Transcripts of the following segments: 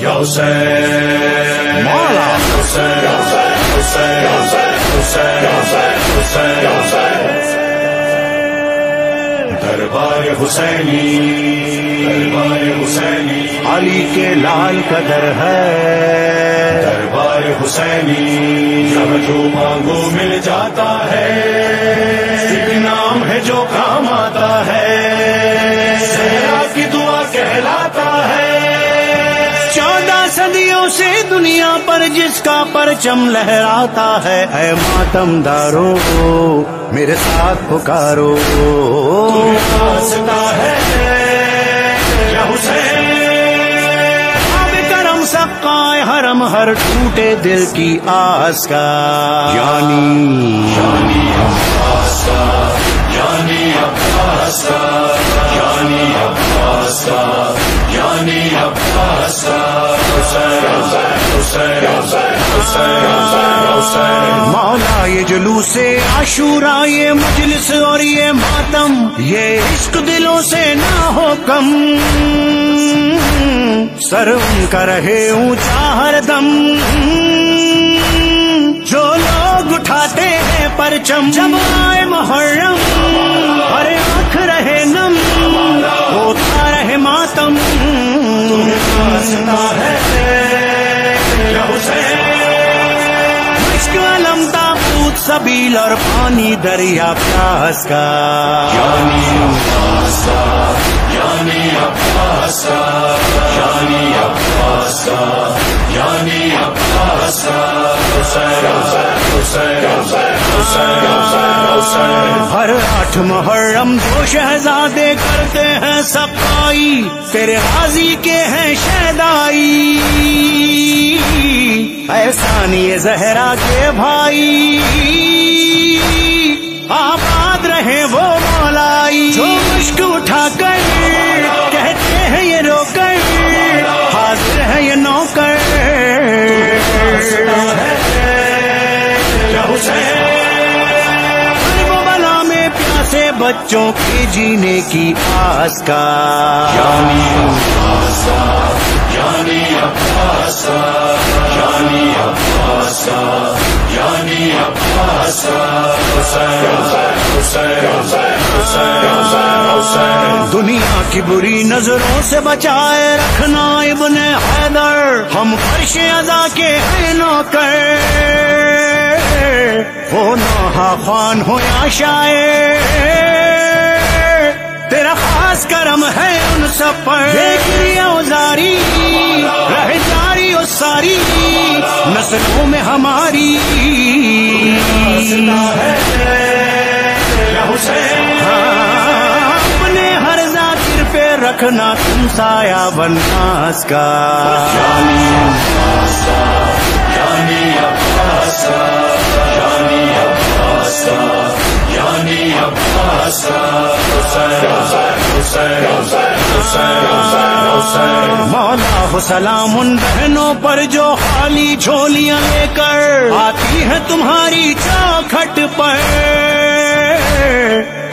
یا حسین مولا حسین حسین حسین حسین حسین دربار حسینی دربار حسینی علی کے لال کا در ہے دربار حسینی جب جو مانگو مل جاتا ہے ایک نام ہے جو کام آتا ہے زہرا کی دعا کہلاتا ہے 14 صدیوں سے دنیا پر جس کا پرچم لہراتا ہے اے ماتم دارو میرے ساتھ پکارو واسطہ ہے یا حسین اب کرم سقائے حرم ہر ٹوٹے دل کی آس کا یعنی عباس کا یعنی عباس کا یعنی عباس کا یعنی عباس کا حسین حسین حسین حسین حسین مولا یہ جلوس عاشورا یہ مجلس اور یہ ماتم یہ عشق دلوں سے نہ ہو کم سر ان کا رہے اونچا ہر دم جو لوگ اٹھاتے ہیں پرچم جب آئے محرم ہر آنکھ رہے نم ہوتا رہے ماتم واسطہ ہے یا حسین عشق علم تابوت سبیل اور پانی دریا پیاس کا یعنی عباس کا یعنی عباس کا یعنی عباس کا یعنی عباس کا حسین حسین حسین حسین حسین ہر 8 محرم جو شہزادے کرتے ہیں صفائی تیرے غازی کے ہیں شہدائی احسانی زہرا کے بھائی آباد رہے وہ مولائی جو مشک اٹھا کر کہتے ہیں یہ رو کر حاضر ہے یہ نوکر یا حسین وہ بلا میں پیاسے بچوں کے جینے کی آس کا یعنی عباس کا یعنی عباس کا یعنی عباس کا یعنی عباس کا حسین حسین حسین حسین دنیا کی بری نظروں سے بچائے رکھنا ابن حیدر ہم فرش ادا کے ہیں نوکر وہ نوحہ خوان ہو یا شاعر تیرا خاص کرم ہے ان سب پر دیکھیے اوزاری رہ جاری و ساری نسلوں میں ہماری یا حسین اپنے ہر ذاکر پہ رکھنا تم سایہ بناس کا یعنی عباس کا یعنی عباس کا یعنی عباس کا یعنی عباس کا حسین حسین حسین حسین مولا ہو سلام ان بہنوں پر جو خالی جھولیاں لے کر آتی ہے تمہاری چوکھٹ پر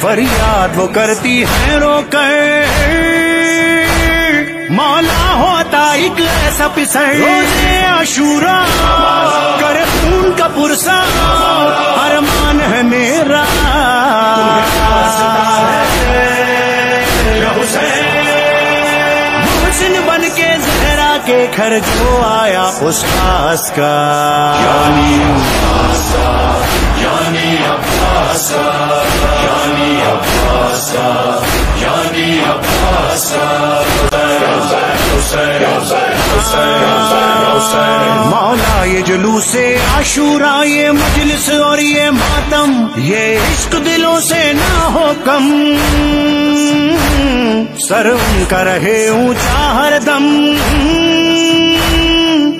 فریاد وہ کرتی ہے رو کر مولا ہوتا ایک ایسا پسر روزے عاشورا کر خون کا پرسا ارمان ہے میرا یا حسین محسن بن کے زہرا کے گھر جو آیا اس خاص کا یعنی عباس کا یعنی عباس کا یعنی عباس کا یعنی عباس کا حسین حسین حسین حسین مولا یہ جلوس عاشورا یہ مجلس اور یہ ماتم یہ عشق دلوں سے نہ ہو کم سر ان کا رہے اونچا ہر دم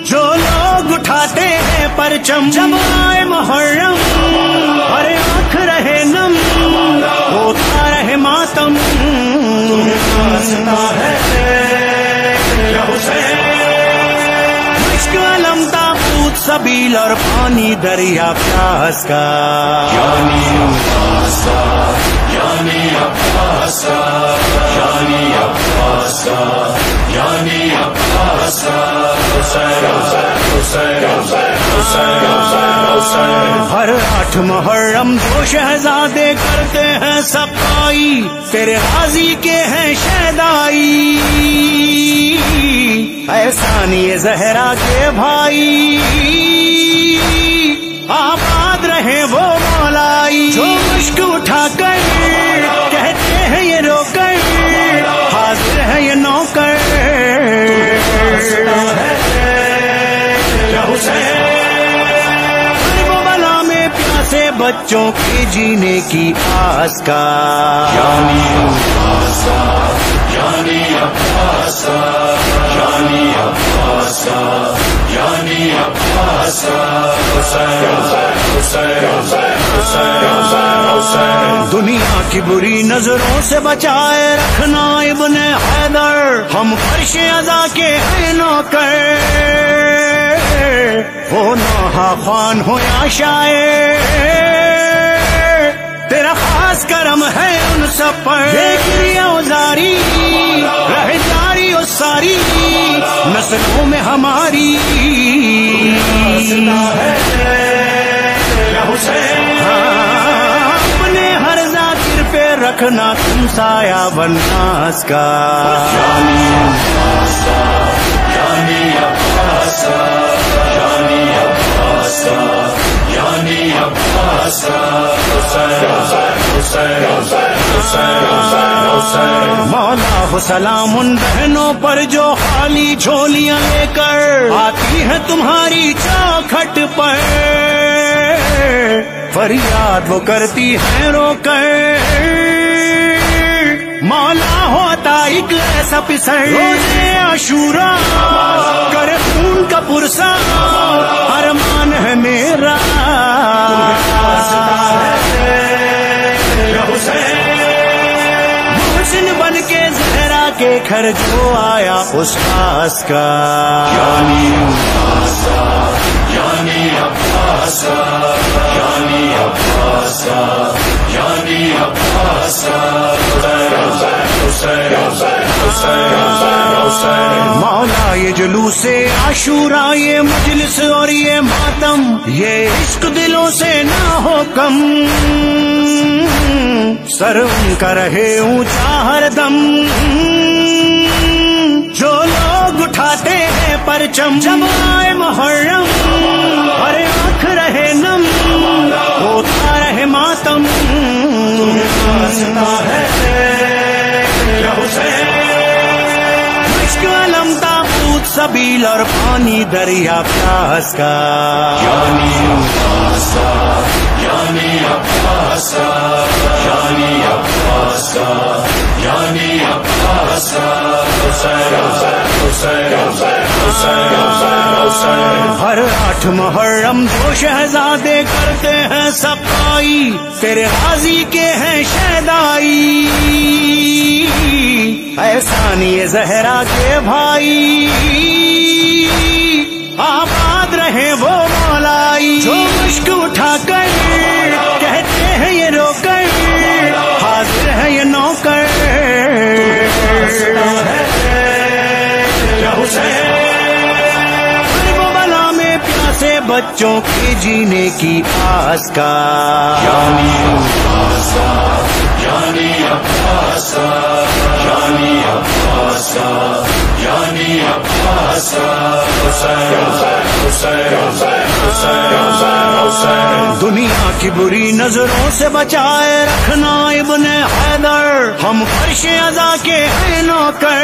جو لوگ اٹھاتے ہیں پرچم جب آئے محرم ہر آنکھ رہے نم ہوتا رہے ماتم واسطہ ہے یا حسین عشق علم تابوت پوت سبیل اور پانی دریا پیاس کا. یعنی عباس کا، یعنی عباس کا، یعنی عباس کا، یعنی عباس کا. حسین حسین حسین حسین حسین. ہر 8 محرم جو شہزادے کرتے ہیں صفائی، تیرے غازی کے ہیں شہدائی. احسانی زہرا کے بھائی آباد رہے وہ مولائی. جو مشک اٹھا کر کہتے ہیں یہ رو کر، حاضر ہے یہ نوکر. بلا میں پیاسے بچوں کے جینے کی آس کا. یعنی عباس کا، یعنی عباس کا، یعنی عباس کا، یعنی عباس کا. حسین حسین حسین حسین حسین. دنیا کی بری نظروں سے بچائے رکھنا ابن حیدر، ہم فرش عزا کے ہیں نوکر. ہو نوحہ خوان ہو یا شاعر، تیرا خاص کرم ہے ان سب پر. دیکھ اوزاری رہ جاری و ساری نسلوں میں ہماری. اپنے ہر ذاکر پہ رکھنا تم سایہ بناس کا. یعنی عباس کا، یعنی عباس کا، یعنی عباس کا، یعنی عباس کا. حسین حسین حسین حسین حسین. مولا ہو سلام ان بہنوں پر جو خالی جھولیاں لے کر آتی ہے تمہاری چوکھٹ پر. فریاد وہ کرتی ہے رو کر، مولا ہوتا ایک ایسا پسر. روزے عاشورا کر خون کا پرسا ارمان ہے میرا. محسن بن کے زہرا کے گھر جو آیا اس خاص کا. یعنی عباس کا، یعنی عباس کا، یعنی عباس کا، یعنی عباس کا. حسین حسین حسین حسین حسین. مولا یہ جلوس عاشورا، یہ مجلس اور یہ ماتم، یہ عشق دلوں سے نہ ہو کم. سر ان کا رہے اونچا ہر دم، جو لوگ اٹھاتے ہیں پرچم. جب آئے محرم ہر آنکھ رہے نم، ہوتا رہے ماتم. مشک علم تابوت سبیل اور پانی دریا پیاس کا. یعنی عباس کا، یعنی عباس کا، یعنی عباس کا، یعنی عباس کا. حسین حسین حسین حسین حسین. ہر 8 محرم جو شہزادے کرتے ہیں صفائی، تیرے غازی کے ہیں شہدائی. احسانی زہرا کے بھائی آباد رہے وہ مولائی. جو مشک اٹھا کر کہتے ہیں یہ رو کر، حاضر ہے یہ نوکر. بلا میں پیاسے بچوں کے جینے کی آس کا. یعنی عباس کا، یعنی عباس کا، یعنی عباس کا، یعنی عباس کا. حسین حسین حسین حسین حسین. دنیا کی بری نظروں سے بچائے رکھنا ابن حیدر، ہم فرش عزا کے ہیں نوکر.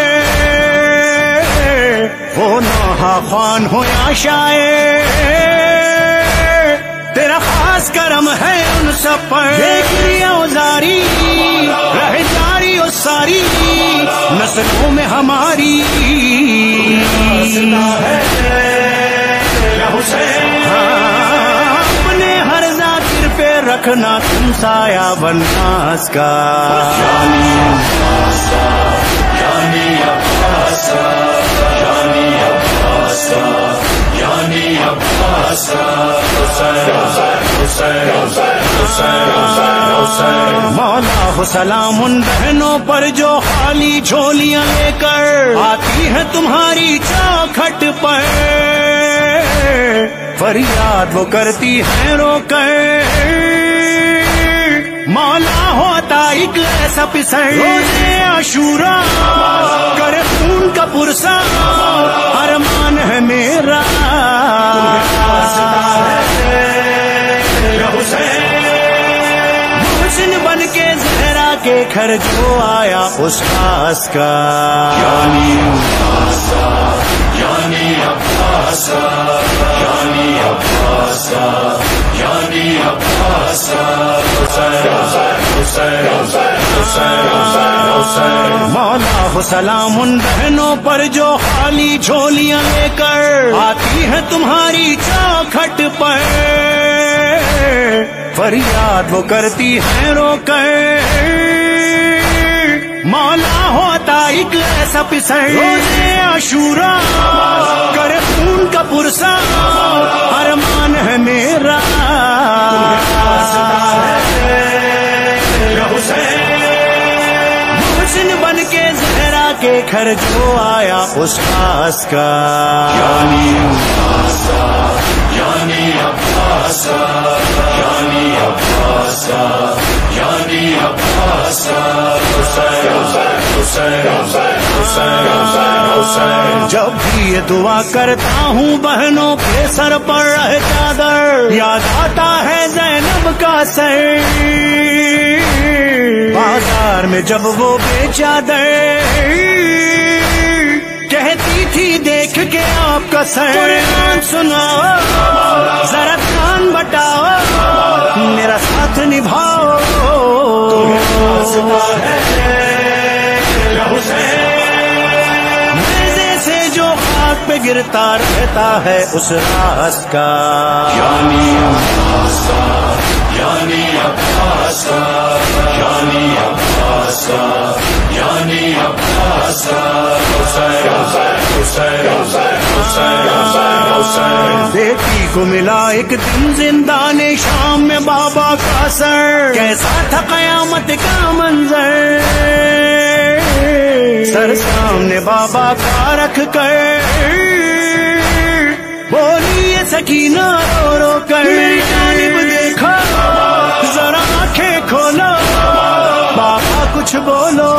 ہو نوحہ خوان ہو یا شاعر، تیرا خاص کرم ہے ان سب پر. دیکھ اوزاری رہ جاری و ساری نسلوں میں ہماری. اپنے ہر ذاکر پہ رکھنا تم سایہ بناس کا. یعنی عباس کا، یعنی عباس کا، یعنی عباس کا، یعنی عباس مولا ہو سلام ان بہنوں پر جو خالی جھولیاں لے کر آتی ہے تمہاری چوکھٹ پر، فریاد وہ کرتی ہے رو کر، مولا ہوتا ایک ایسا پسر روزے عاشورا کرے خون کا پرسا، ارمان ہے میرا محسن بن کے زہرا کے گھر جو آیا اس خاص کا، یعنی عباسا یعنی عباسا یعنی عباسا مولا ہو سلام ان بہنوں پر جو خالی جھولیاں لے کر آتی ہے تمہاری چوکھٹ پر، فریاد وہ کرتی ہے رو کر، مولا ہوتا ایک ایسا پسر روزے عاشورا کرے خون کا پرسا، ارمان ہے میرا محسن بن کے زہرا کے گھر جو آیا اس خاص کا، یعنی عباسا یعنی عباسا یعنی عباسا جب بھی یہ دعا کرتا ہوں بہنوں کے سر پر رہ چادر، یاد آتا ہے زینب کا سر، بازار میں جب وہ بے چادر کہتی تھی دیکھ کے آپ کا سر، قرآن سناؤ ذرا کان بٹاؤ میرا ساتھ نبھاؤ، نیزے سے جو خاک پہ گرتا رہتا ہے اس راز کا، یعنی عباسا یعنی عباسا یعنی عباسا بیٹی کو ملا ایک دن زندان شام میں بابا کا سر، کیسا تھا قیامت کا منظر، سر سامنے بابا کا رکھ کر بولی یہ سکینہ رو رو کر، میری جانب دیکھو ذرا آنکھیں کھولو بابا کچھ بولو،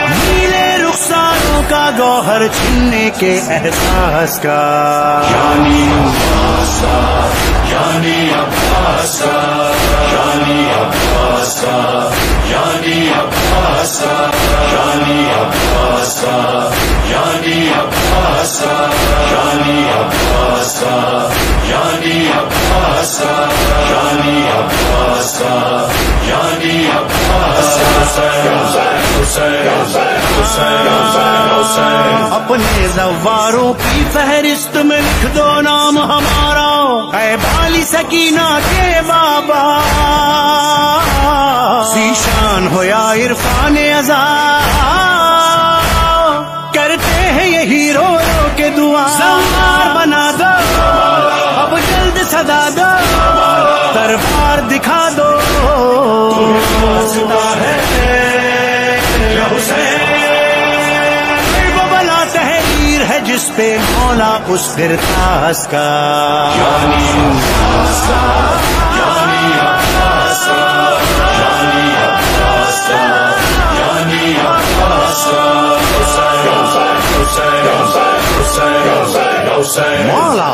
نیلے رخساروں کا گوہر چھننے کے احساس کا، یعنی عباسا یعنی عباسا یعنی عباسا یعنی عباسا یعنی عباسا یعنی عباسا یعنی عباسا یعنی عباسا یعنی اپنے زواروں کی فہرست میں لکھ دو نام ہمارا، اے بالی سکینہ کے بابا، ذیشان ہو یا عرفان ازا کرتے ہیں یہی رو رو کے دعا، زوار بنا دو اب جلد صدا دو دربار دکھا دو، بلا تحریر ہے جس پہ مولا اس فرقاس کا، یعنی عباسا یعنی عباسا یعنی عباسا یعنی عباسا مولا